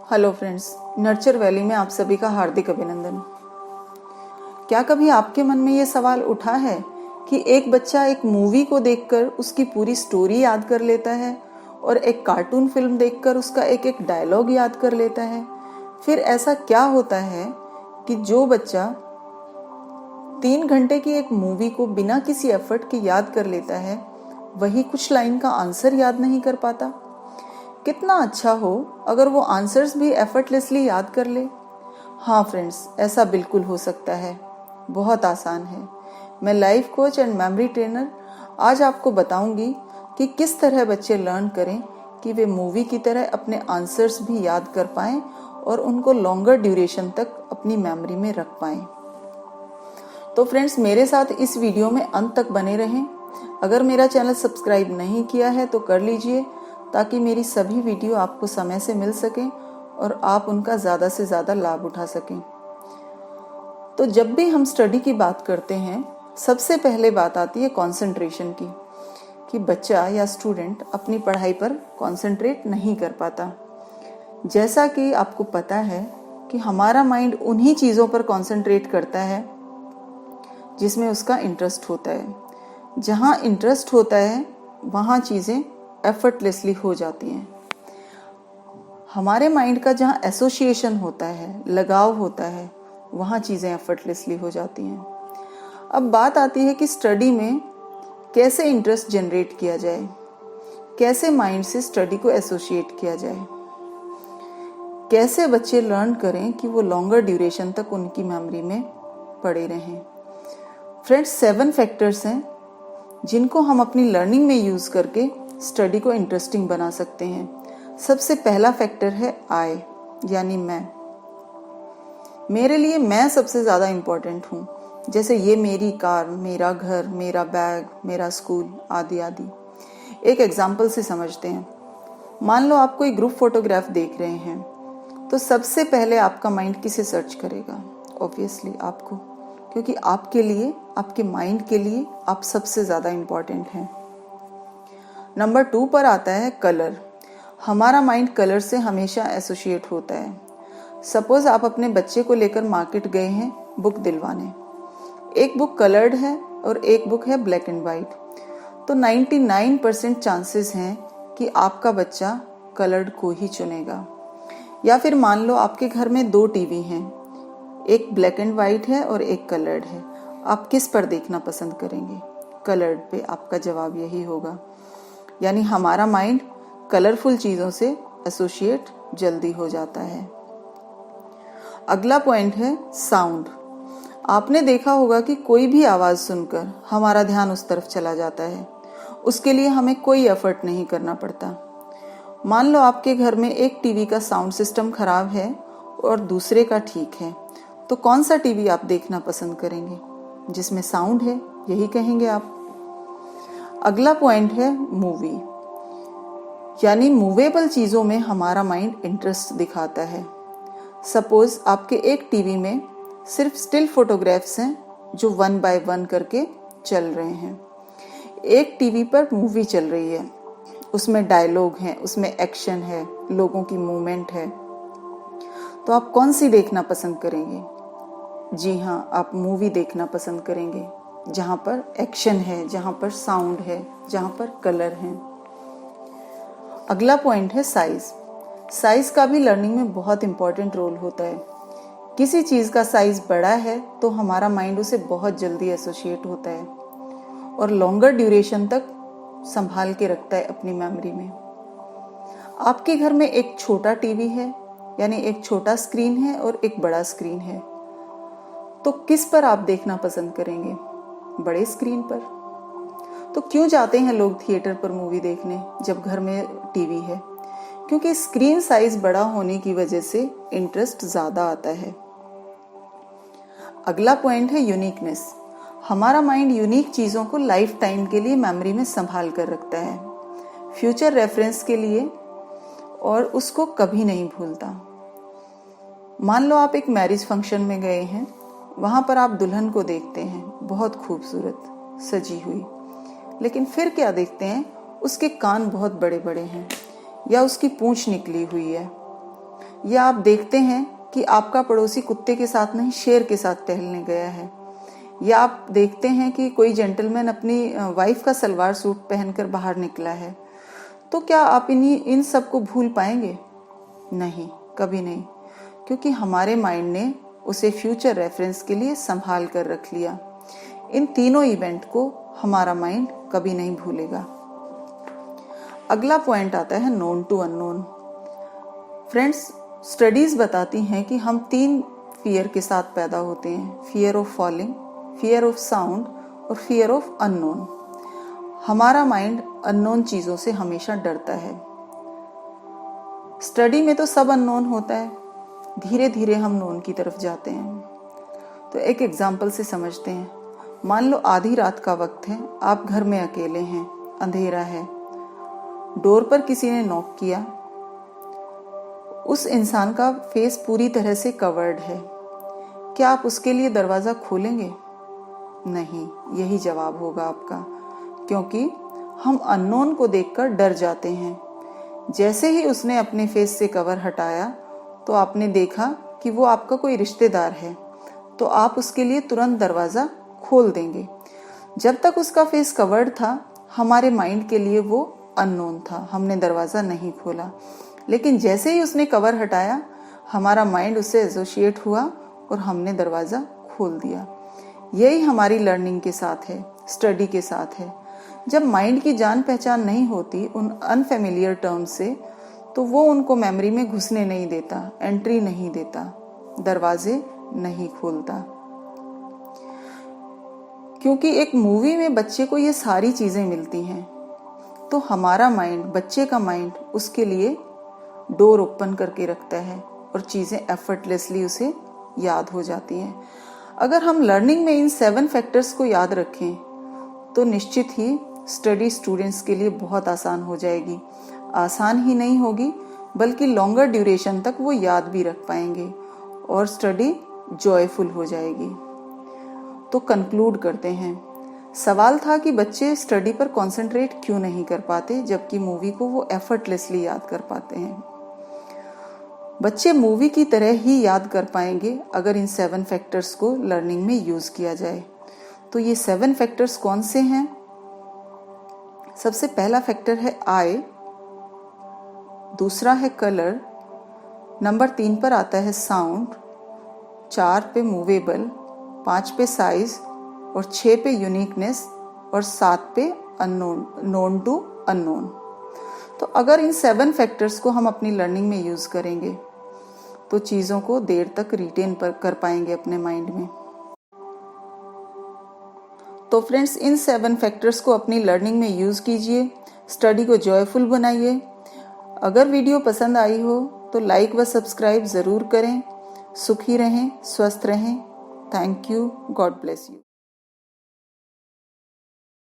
Hello friends, nurture valley में आप सभी का हार्दिक अभिनंदन। क्या कभी आपके मन में ये सवाल उठा है कि एक बच्चा एक मूवी को देखकर उसकी पूरी स्टोरी याद कर लेता है और एक कार्टून फिल्म देखकर उसका एक एक डायलॉग याद कर लेता है? फिर ऐसा क्या होता है कि जो बच्चा 3 घंटे की एक मूवी को बिना किसी एफर्ट के याद कर लेता है, वही कुछ लाइन का आंसर याद नहीं कर पाता? कितना अच्छा हो अगर वो आंसर्स भी एफर्टलेसली याद कर ले। हाँ फ्रेंड्स, ऐसा बिल्कुल हो सकता है, बहुत आसान है। मैं life coach and memory trainer आज आपको बताऊंगी कि किस तरह बच्चे लर्न करें कि वे मूवी की तरह अपने आंसर्स भी याद कर पाएं और उनको लॉन्गर ड्यूरेशन तक अपनी मेमोरी में रख पाएं। तो फ्रेंड्स, मेरे साथ इस वीडियो में अंत तक बने रहें। अगर मेरा चैनल सब्सक्राइब नहीं किया है तो कर लीजिए, ताकि मेरी सभी वीडियो आपको समय से मिल सकें और आप उनका ज़्यादा से ज़्यादा लाभ उठा सकें। तो जब भी हम स्टडी की बात करते हैं, सबसे पहले बात आती है कंसंट्रेशन की, कि बच्चा या स्टूडेंट अपनी पढ़ाई पर कंसंट्रेट नहीं कर पाता। जैसा कि आपको पता है कि हमारा माइंड उन्हीं चीज़ों पर कंसंट्रेट करता है जिसमें उसका इंटरेस्ट होता है। जहाँ इंटरेस्ट होता है वहाँ चीज़ें एफर्टलेसली हो जाती हैं। हमारे माइंड का जहाँ एसोसिएशन होता है, लगाव होता है, वहाँ चीज़ें एफर्टलेसली हो जाती हैं। अब बात आती है कि स्टडी में कैसे इंटरेस्ट जनरेट किया जाए, कैसे माइंड से स्टडी को एसोसिएट किया जाए, कैसे बच्चे लर्न करें कि वो लॉन्गर ड्यूरेशन तक उनकी मेमोरी में पड़े रहें। फ्रेंड्स, 7 फैक्टर्स हैं जिनको हम अपनी लर्निंग में यूज़ करके स्टडी को इंटरेस्टिंग बना सकते हैं। सबसे पहला फैक्टर है आई, यानी मैं। मेरे लिए मैं सबसे ज़्यादा इम्पोर्टेंट हूँ। जैसे ये मेरी कार, मेरा घर, मेरा बैग, मेरा स्कूल, आदि आदि। एक एग्जाम्पल से समझते हैं। मान लो आप कोई ग्रुप फोटोग्राफ देख रहे हैं, तो सबसे पहले आपका माइंड किसे सर्च करेगा? ऑब्वियसली आपको, क्योंकि आपके लिए, आपके माइंड के लिए आप सबसे ज़्यादा इम्पोर्टेंट हैं। नंबर 2 पर आता है कलर। हमारा माइंड कलर से हमेशा एसोसिएट होता है। सपोज आप अपने बच्चे को लेकर मार्केट गए हैं बुक दिलवाने। एक बुक कलर्ड है और एक बुक है ब्लैक एंड वाइट, तो 99% चांसेस हैं कि आपका बच्चा कलर्ड को ही चुनेगा। या फिर मान लो आपके घर में 2 टीवी हैं, एक ब्लैक एंड वाइट है और एक कलर्ड है। आप किस पर देखना पसंद करेंगे? कलर्ड पे आपका जवाब यही होगा। यानी हमारा माइंड कलरफुल चीज़ों से एसोसिएट जल्दी हो जाता है। अगला पॉइंट है साउंड। आपने देखा होगा कि कोई भी आवाज़ सुनकर हमारा ध्यान उस तरफ चला जाता है। उसके लिए हमें कोई एफर्ट नहीं करना पड़ता। मान लो आपके घर में एक टीवी का साउंड सिस्टम खराब है और दूसरे का ठीक है, तो कौन सा टीवी आप देखना पसंद करेंगे? जिसमें साउंड है, यही कहेंगे आप। अगला पॉइंट है मूवी, यानी मूवेबल चीज़ों में हमारा माइंड इंटरेस्ट दिखाता है। सपोज आपके एक टीवी में सिर्फ स्टिल फोटोग्राफ्स हैं जो 1 बाय 1 करके चल रहे हैं। एक टीवी पर मूवी चल रही है, उसमें डायलॉग हैं, उसमें एक्शन है, लोगों की मूवमेंट है, तो आप कौन सी देखना पसंद करेंगे? जी हाँ, आप मूवी देखना पसंद करेंगे जहाँ पर एक्शन है, जहाँ पर साउंड है, जहाँ पर कलर है। अगला पॉइंट है साइज। साइज का भी लर्निंग में बहुत इंपॉर्टेंट रोल होता है। किसी चीज़ का साइज बड़ा है तो हमारा माइंड उसे बहुत जल्दी एसोसिएट होता है और लॉन्गर ड्यूरेशन तक संभाल के रखता है अपनी मेमोरी में। आपके घर में एक छोटा टीवी है, यानी एक छोटा स्क्रीन है और एक बड़ा स्क्रीन है, तो किस पर आप देखना पसंद करेंगे? बड़े स्क्रीन पर। तो क्यों जाते हैं लोग थिएटर पर मूवी देखने जब घर में टीवी है? क्योंकि स्क्रीन साइज बड़ा होने की वजह से इंटरेस्ट ज़्यादा आता है। अगला पॉइंट है यूनिकनेस। हमारा माइंड यूनिक चीज़ों को लाइफ टाइम के लिए मेमोरी में संभाल कर रखता है, फ्यूचर रेफरेंस के लिए, और उसको कभी नहीं भूलता। मान लो आप एक मैरिज फंक्शन में गए हैं, वहाँ पर आप दुल्हन को देखते हैं, बहुत खूबसूरत सजी हुई, लेकिन फिर क्या देखते हैं? उसके कान बहुत बड़े बड़े हैं या उसकी पूंछ निकली हुई है या आप देखते हैं कि आपका पड़ोसी कुत्ते के साथ नहीं शेर के साथ टहलने गया है, या आप देखते हैं कि कोई जेंटलमैन अपनी वाइफ का सलवार सूट पहनकर बाहर निकला है, तो क्या आप इन सब को भूल पाएंगे? नहीं, कभी नहीं, क्योंकि हमारे माइंड ने उसे फ्यूचर रेफरेंस के लिए संभाल कर रख लिया। इन तीनों इवेंट को हमारा माइंड कभी नहीं भूलेगा। अगला पॉइंट आता है known to unknown. Friends, studies बताती हैं कि हम 3 फियर के साथ पैदा होते हैं: fear of falling, fear of sound और फियर ऑफ अननोन। हमारा माइंड अननोन चीजों से हमेशा डरता है। स्टडी में तो सब अननोन होता है, धीरे धीरे हम नोन की तरफ जाते हैं। तो एक एग्जाम्पल से समझते हैं। मान लो आधी रात का वक्त है, आप घर में अकेले हैं, अंधेरा है, डोर पर किसी ने नॉक किया। उस इंसान का फेस पूरी तरह से कवर्ड है। क्या आप उसके लिए दरवाजा खोलेंगे? नहीं, यही जवाब होगा आपका, क्योंकि हम अननोन को देखकर डर जाते हैं। जैसे ही उसने अपने फेस से कवर हटाया तो आपने देखा कि वो आपका कोई रिश्तेदार है, तो आप उसके लिए तुरंत दरवाजा खोल देंगे। जब तक उसका फेस कवर्ड था, हमारे माइंड के लिए वो अननोन था, हमने दरवाजा नहीं खोला। लेकिन जैसे ही उसने कवर हटाया, हमारा माइंड उससे एसोसिएट हुआ और हमने दरवाजा खोल दिया। यही हमारी लर्निंग के साथ है, स्टडी के साथ है। जब माइंड की जान पहचान नहीं होती उन अनफेमिलियर टर्म्स से, तो वो उनको मेमोरी में घुसने नहीं देता, एंट्री नहीं देता, दरवाजे नहीं खोलता। क्योंकि एक मूवी में बच्चे को ये सारी चीजें मिलती हैं, तो हमारा माइंड, बच्चे का माइंड, उसके लिए डोर ओपन करके रखता है और चीजें एफर्टलेसली उसे याद हो जाती हैं। अगर हम लर्निंग में इन 7 फैक्टर्स को याद रखें तो निश्चित ही स्टडी स्टूडेंट्स के लिए बहुत आसान हो जाएगी। आसान ही नहीं होगी, बल्कि लॉन्गर ड्यूरेशन तक वो याद भी रख पाएंगे और स्टडी जॉयफुल हो जाएगी। तो कंक्लूड करते हैं। सवाल था कि बच्चे स्टडी पर कंसंट्रेट क्यों नहीं कर पाते, जबकि मूवी को वो एफर्टलेसली याद कर पाते हैं। बच्चे मूवी की तरह ही याद कर पाएंगे अगर इन 7 फैक्टर्स को लर्निंग में यूज किया जाए। तो ये 7 फैक्टर्स कौन से हैं? सबसे पहला फैक्टर है आई, दूसरा है कलर, नंबर 3 पर आता है साउंड, 4 पे मूवेबल, 5 पे साइज और 6 पे यूनिकनेस और 7 पे अननोन, नोन टू अननोन। तो अगर इन 7 फैक्टर्स को हम अपनी लर्निंग में यूज करेंगे तो चीजों को देर तक रिटेन कर पाएंगे अपने माइंड में। तो फ्रेंड्स, इन 7 फैक्टर्स को अपनी लर्निंग में यूज कीजिए, स्टडी को जॉयफुल बनाइए। अगर वीडियो पसंद आई हो तो लाइक व सब्सक्राइब जरूर करें। सुखी रहें, स्वस्थ रहें। Thank you. God bless you.